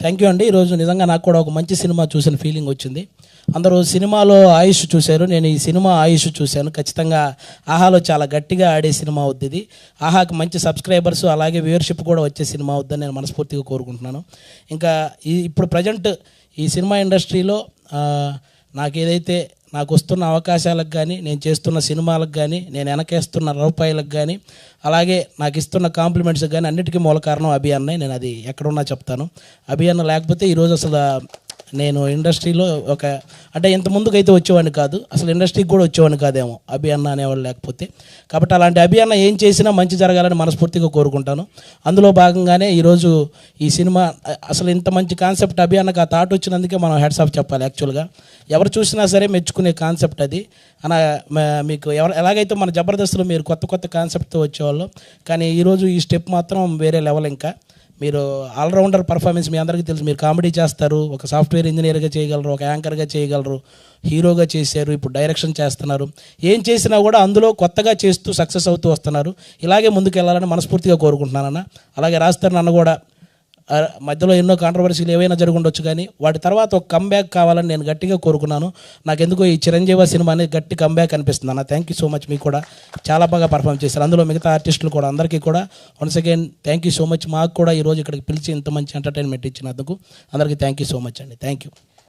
Thank you అండి. ఈరోజు నిజంగా నాకు కూడా ఒక మంచి సినిమా చూసిన ఫీలింగ్ వచ్చింది. అందరూ సినిమాలో ఆయుష్ చూశారు, నేను ఈ సినిమా ఆయుష్ చూశాను. ఖచ్చితంగా ఆహాలో చాలా గట్టిగా ఆడే సినిమా అవుద్ది ఇది. ఆహాకి మంచి సబ్స్క్రైబర్స్ అలాగే వ్యూవర్షిప్ కూడా వచ్చే సినిమా అవుద్దని నేను మనస్ఫూర్తిగా కోరుకుంటున్నాను. ఇంకా ఇప్పుడు ప్రజెంట్ ఈ సినిమా ఇండస్ట్రీలో నాకు ఏదైతే నాకు వస్తున్న అవకాశాలకు కానీ, నేను చేస్తున్న సినిమాలకు కానీ, నేను వెనకేస్తున్న రూపాయలకు కానీ, అలాగే నాకు ఇస్తున్న కాంప్లిమెంట్స్కి కానీ అన్నిటికీ మూల కారణం అభి అన్నయ్య. నేను అది ఎక్కడున్నా చెప్తాను. అభి అన్న లేకపోతే ఈరోజు అసలు నేను ఇండస్ట్రీలో అంటే ఇంత ముందుకైతే వచ్చేవాడిని కాదు, అసలు ఇండస్ట్రీకి కూడా వచ్చేవాడిని కాదేమో అభి అన్న అనేవాళ్ళు లేకపోతే. కాబట్టి అలాంటి అభి అన్న ఏం చేసినా మంచి జరగాలని మనస్ఫూర్తిగా కోరుకుంటాను. అందులో భాగంగానే ఈరోజు ఈ సినిమా అసలు ఇంత మంచి కాన్సెప్ట్ అభి అన్నకు ఆ థాట్ వచ్చినందుకే మనం హెడ్స్ ఆఫ్ చెప్పాలి. యాక్చువల్గా ఎవరు చూసినా సరే మెచ్చుకునే కాన్సెప్ట్ అది. మీకు ఎలాగైతే మన జబర్దస్త్లో మీరు కొత్త కొత్త కాన్సెప్ట్తో వచ్చేవాళ్ళు, కానీ ఈరోజు ఈ స్టెప్ మాత్రం వేరే లెవెల్. ఇంకా మీరు ఆల్రౌండర్ పర్ఫార్మెన్స్ మీ అందరికీ తెలుసు. మీరు కామెడీ చేస్తారు, ఒక సాఫ్ట్వేర్ ఇంజనీర్గా చేయగలరు, ఒక యాంకర్గా చేయగలరు, హీరోగా చేశారు, ఇప్పుడు డైరెక్షన్ చేస్తున్నారు. ఏం చేసినా కూడా అందులో కొత్తగా చేస్తూ సక్సెస్ అవుతూ వస్తున్నారు. ఇలాగే ముందుకు వెళ్ళాలని మనస్ఫూర్తిగా కోరుకుంటున్నానన్న. అలాగే రాస్తారు నన్ను కూడా మధ్యలో ఎన్నో కాంట్రవర్సీలు ఏవైనా జరుగుండొచ్చు, కానీ వాటి తర్వాత ఒక కమ్బ్యాక్ కావాలని నేను గట్టిగా కోరుకున్నాను. నాకెందుకో ఈ చిరంజీవి సినిమా అనేది గట్టి కమ్బ్యాక్ అనిపిస్తుంది అన్న. Thank you so much. మీకు కూడా చాలా బాగా పర్ఫామ్ చేశారు, అందులో మిగతా ఆర్టిస్టులు కూడా. అందరికీ కూడా once again thank you so much. మాకు కూడా ఈరోజు ఇక్కడికి పిలిచి ఇంత మంచి ఎంటర్టైన్మెంట్ ఇచ్చినందుకు అందరికీ థ్యాంక్ యూ సో మచ్ అండి. Thank you.